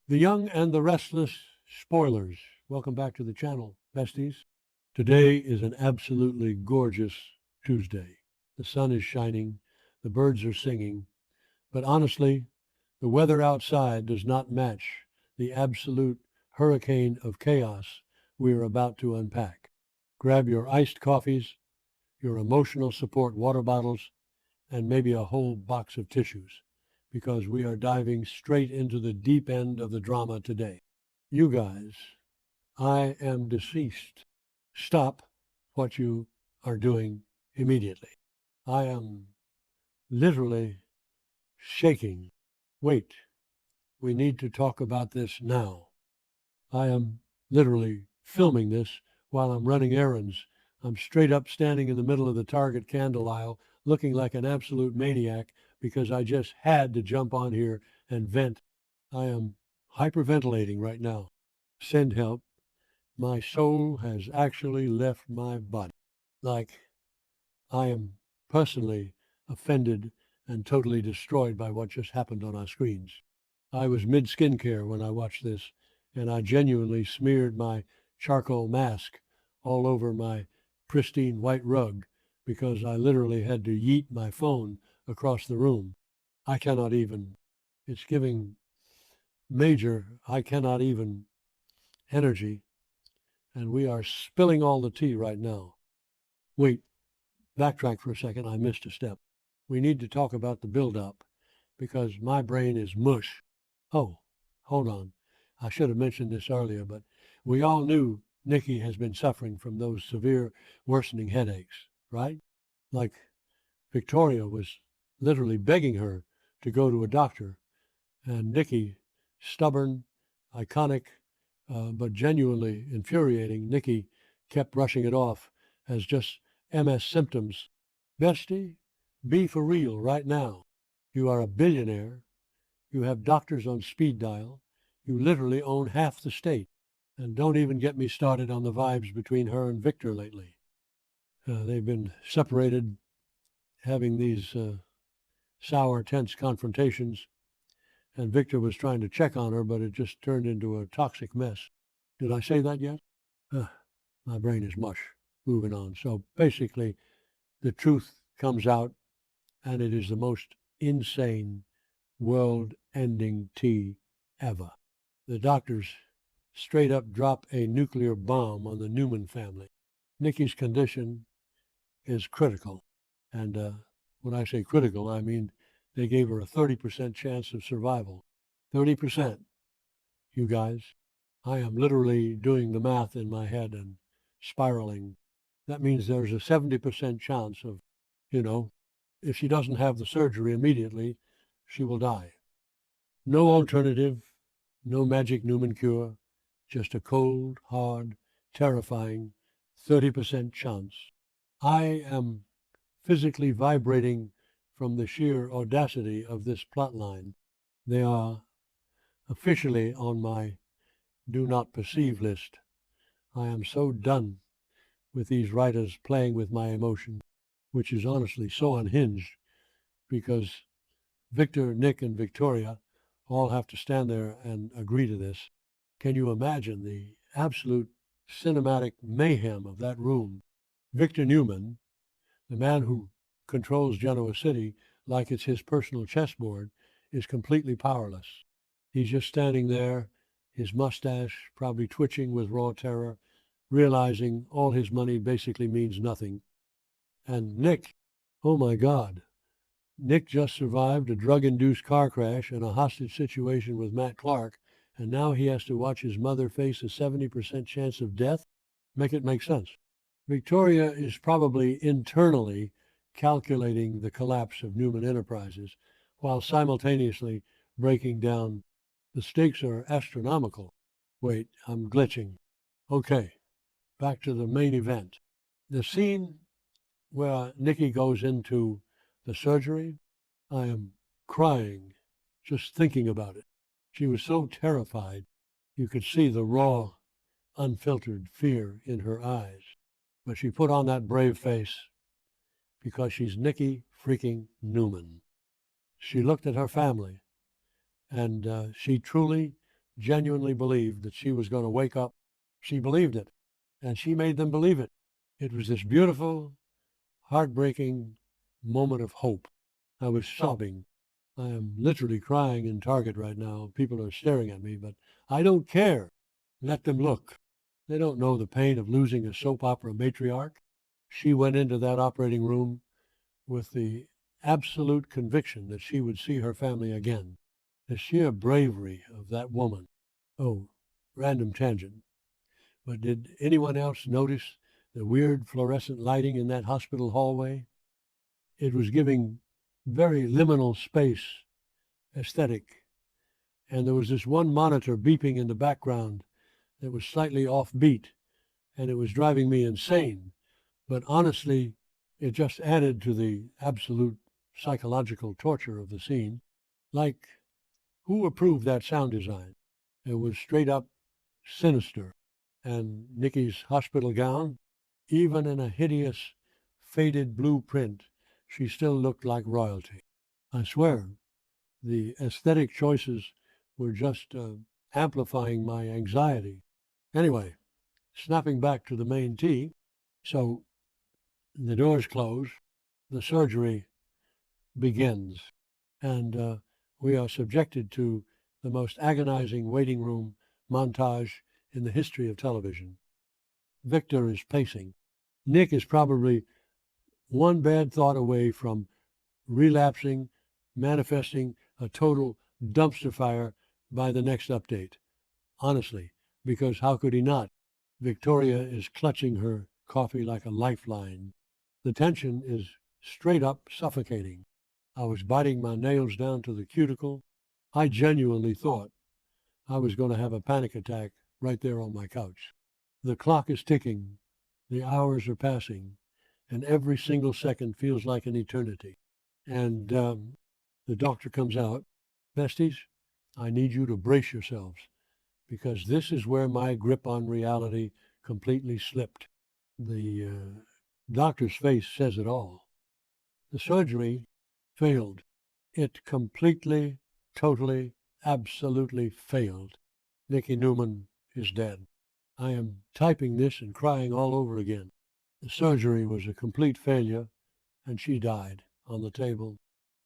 The Young and the Restless spoilers. Welcome back to the channel, besties. Today is an absolutely gorgeous Tuesday. The sun is shining, the birds are singing, but honestly, the weather outside does not match the absolute hurricane of chaos we are about to unpack. Grab your iced coffees, your emotional support water bottles, and maybe a whole box of tissues, because we are diving straight into the deep end of the drama today. You guys, I am deceased. Stop what you are doing immediately. I am literally shaking. Wait, we need to talk about this now. I am literally filming this while I'm running errands. I'm straight up standing in the middle of the Target candle aisle looking like an absolute maniac because I just had to jump on here and vent. I am hyperventilating right now. Send help. My soul has actually left my body. Like, I am personally offended and totally destroyed by what just happened on our screens. I was mid skincare when I watched this, and I genuinely smeared my charcoal mask all over my pristine white rug because I literally had to yeet my phone across the room. I cannot even, it's giving major, I cannot even energy, and we are spilling all the tea right now. Wait, backtrack for a second, I missed a step. We need to talk about the build-up because my brain is mush. Oh, hold on. I should have mentioned this earlier, but we all knew Nikki has been suffering from those severe worsening headaches, right? Like Victoria was literally begging her to go to a doctor, and Nikki, stubborn, iconic, but genuinely infuriating, Nikki kept brushing it off as just MS symptoms. Bestie, be for real right now. You are a billionaire. You have doctors on speed dial. You literally own half the state. And don't even get me started on the vibes between her and Victor lately. They've been separated, having these sour, tense confrontations. And Victor was trying to check on her, but it just turned into a toxic mess. Did I say that yet? My brain is mush. Moving on. So basically, the truth comes out, and it is the most insane, world-ending tea ever. The doctors straight up drop a nuclear bomb on the Newman family. Nikki's condition is critical. And when I say critical, I mean they gave her a 30% chance of survival. 30%. You guys, I am literally doing the math in my head and spiraling. That means there's a 70% chance of, if she doesn't have the surgery immediately, she will die. No alternative, no magic Newman cure, just a cold, hard, terrifying 30% chance. I am physically vibrating from the sheer audacity of this plotline. They are officially on my do not perceive list. I am so done with these writers playing with my emotion, which is honestly so unhinged because Victor, Nick, and Victoria all have to stand there and agree to this. Can you imagine the absolute cinematic mayhem of that room? Victor Newman, the man who controls Genoa City like it's his personal chessboard, is completely powerless. He's just standing there, his mustache probably twitching with raw terror, realizing all his money basically means nothing. And Nick, oh my God, Nick just survived a drug-induced car crash and a hostage situation with Matt Clark, and now he has to watch his mother face a 70% chance of death? Make it make sense. Victoria is probably internally calculating the collapse of Newman Enterprises while simultaneously breaking down. The stakes are astronomical. Wait, I'm glitching. Okay, back to the main event. The scene where Nikki goes into the surgery, I am crying just thinking about it. She was so terrified. You could see the raw, unfiltered fear in her eyes. But she put on that brave face because she's Nikki freaking Newman. She looked at her family, and she truly genuinely believed that she was going to wake up. She believed it, and she made them believe it. It was this beautiful, heartbreaking moment of hope. I was sobbing. I am literally crying in Target right now. People are staring at me, but I don't care. Let them look. They don't know the pain of losing a soap opera matriarch. She went into that operating room with the absolute conviction that she would see her family again. The sheer bravery of that woman. Oh, random tangent. But did anyone else notice the weird fluorescent lighting in that hospital hallway? It was giving very liminal space aesthetic. And there was this one monitor beeping in the background that was slightly offbeat, and it was driving me insane. But honestly, it just added to the absolute psychological torture of the scene. Like, who approved that sound design? It was straight up sinister. And Nikki's hospital gown, even in a hideous, faded blue print, she still looked like royalty. I swear, the aesthetic choices were just amplifying my anxiety. Anyway, snapping back to the main T, so the doors close, the surgery begins, and we are subjected to the most agonizing waiting room montage in the history of television. Victor is pacing. Nick is probably one bad thought away from relapsing, manifesting a total dumpster fire by the next update. Honestly, because how could he not? Victoria is clutching her coffee like a lifeline. The tension is straight up suffocating. I was biting my nails down to the cuticle. I genuinely thought I was going to have a panic attack right there on my couch. The clock is ticking. The hours are passing. And every single second feels like an eternity. And the doctor comes out. Besties, I need you to brace yourselves, because this is where my grip on reality completely slipped. The doctor's face says it all. The surgery failed. It completely, totally, absolutely failed. Nikki Newman is dead. I am typing this and crying all over again. The surgery was a complete failure, and she died on the table.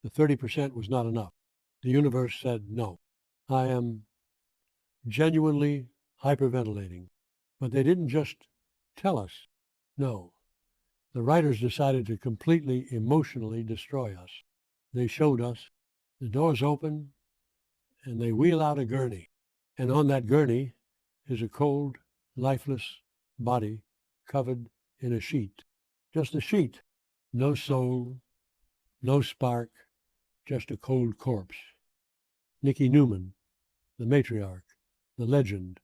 The 30% was not enough. The universe said no. I am genuinely hyperventilating. But they didn't just tell us. No. The writers decided to completely emotionally destroy us. They showed us. The doors open, and they wheel out a gurney. And on that gurney is a cold, lifeless body covered in a sheet. Just a sheet. No soul, no spark, just a cold corpse. Nikki Newman, the matriarch, the legend,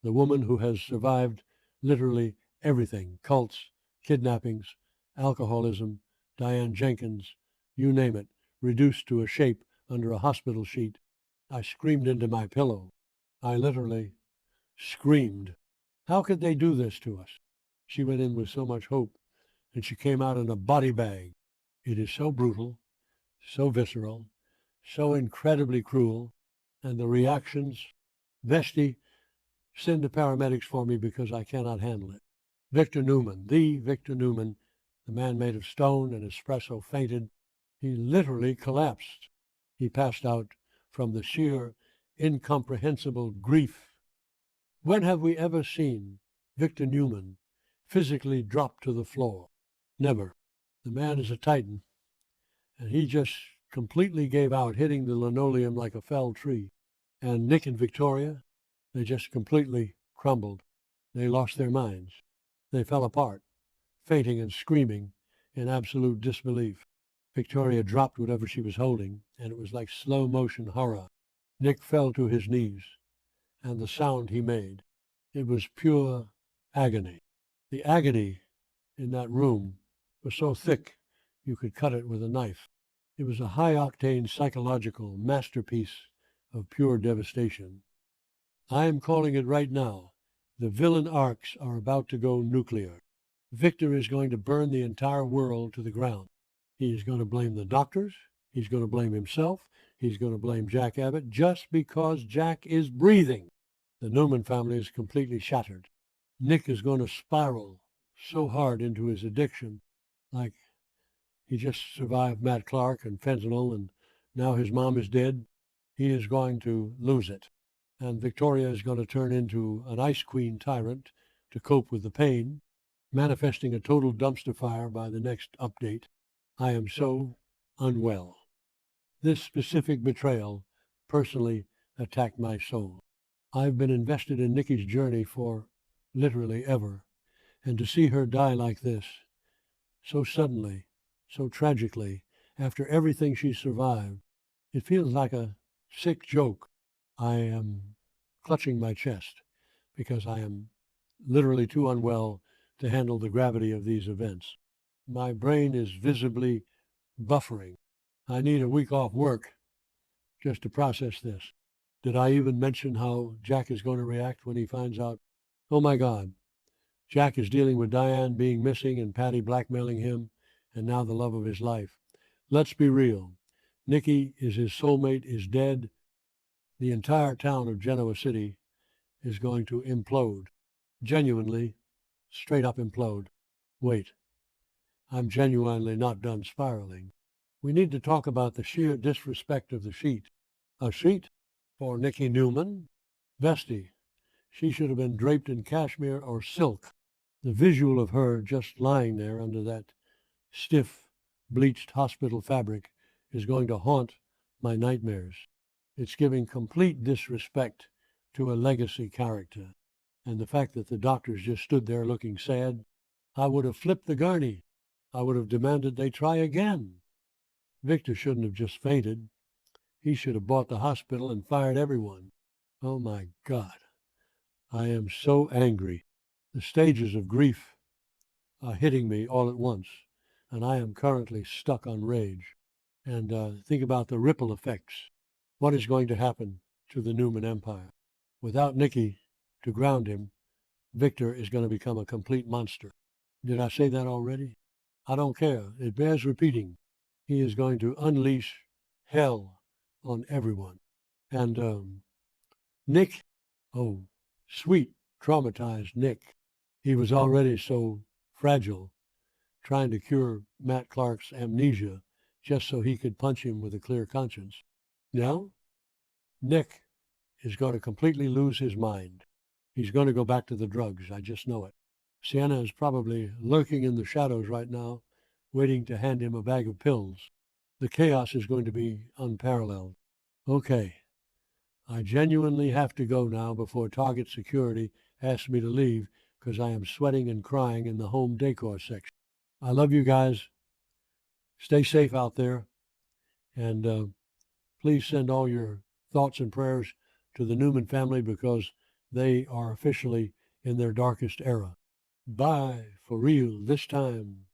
the woman who has survived literally everything: cults, kidnappings, alcoholism, Diane Jenkins, you name it, reduced to a shape under a hospital sheet. I screamed into my pillow. I literally screamed. How could they do this to us? She went in with so much hope, and she came out in a body bag. It is so brutal, so visceral, so incredibly cruel, and the reactions. Vesti, send the paramedics for me because I cannot handle it. Victor Newman, the Victor Newman, the man made of stone and espresso, fainted. He literally collapsed. He passed out from the sheer, incomprehensible grief. When have we ever seen Victor Newman physically drop to the floor? Never. The man is a titan, and he just completely gave out, hitting the linoleum like a felled tree. And Nick and Victoria, they just completely crumbled. They lost their minds. They fell apart, fainting and screaming in absolute disbelief. Victoria dropped whatever she was holding, and it was like slow motion horror. Nick fell to his knees, and the sound he made, it was pure agony. The agony in that room was so thick you could cut it with a knife. It was a high-octane psychological masterpiece of pure devastation. I am calling it right now. The villain arcs are about to go nuclear. Victor is going to burn the entire world to the ground. He is going to blame the doctors. He's going to blame himself. He's going to blame Jack Abbott just because Jack is breathing. The Newman family is completely shattered. Nick is going to spiral so hard into his addiction, like he just survived Matt Clark and fentanyl, and now his mom is dead. He is going to lose it. And Victoria is going to turn into an ice queen tyrant to cope with the pain, manifesting a total dumpster fire by the next update. I am so unwell. This specific betrayal personally attacked my soul. I've been invested in Nikki's journey for literally ever, and to see her die like this, so suddenly, so tragically, after everything she survived, it feels like a sick joke. I am clutching my chest because I am literally too unwell to handle the gravity of these events. My brain is visibly buffering. I need a week off work just to process this. Did I even mention how Jack is going to react when he finds out? Oh my God, Jack is dealing with Diane being missing and Patty blackmailing him, and now the love of his life. Let's be real. Nikki is his soulmate, is dead. The entire town of Genoa City is going to implode. Genuinely, straight up implode. Wait, I'm genuinely not done spiraling. We need to talk about the sheer disrespect of the sheet. A sheet for Nikki Newman? Vesty. She should have been draped in cashmere or silk. The visual of her just lying there under that stiff, bleached hospital fabric is going to haunt my nightmares. It's giving complete disrespect to a legacy character. And the fact that the doctors just stood there looking sad, I would have flipped the gurney. I would have demanded they try again. Victor shouldn't have just fainted. He should have bought the hospital and fired everyone. Oh my God. I am so angry. The stages of grief are hitting me all at once, and I am currently stuck on rage. And think about the ripple effects. What is going to happen to the Newman Empire? Without Nikki to ground him, Victor is going to become a complete monster. Did I say that already? I don't care. It bears repeating. He is going to unleash hell on everyone. And Nick, oh, sweet, traumatized Nick. He was already so fragile, trying to cure Matt Clark's amnesia just so he could punch him with a clear conscience. Now, Nick is going to completely lose his mind. He's going to go back to the drugs. I just know it. Sienna is probably lurking in the shadows right now, waiting to hand him a bag of pills. The chaos is going to be unparalleled. Okay, I genuinely have to go now before Target Security asks me to leave because I am sweating and crying in the home decor section. I love you guys. Stay safe out there. And please send all your thoughts and prayers to the Newman family because they are officially in their darkest era. Bye, for real, this time.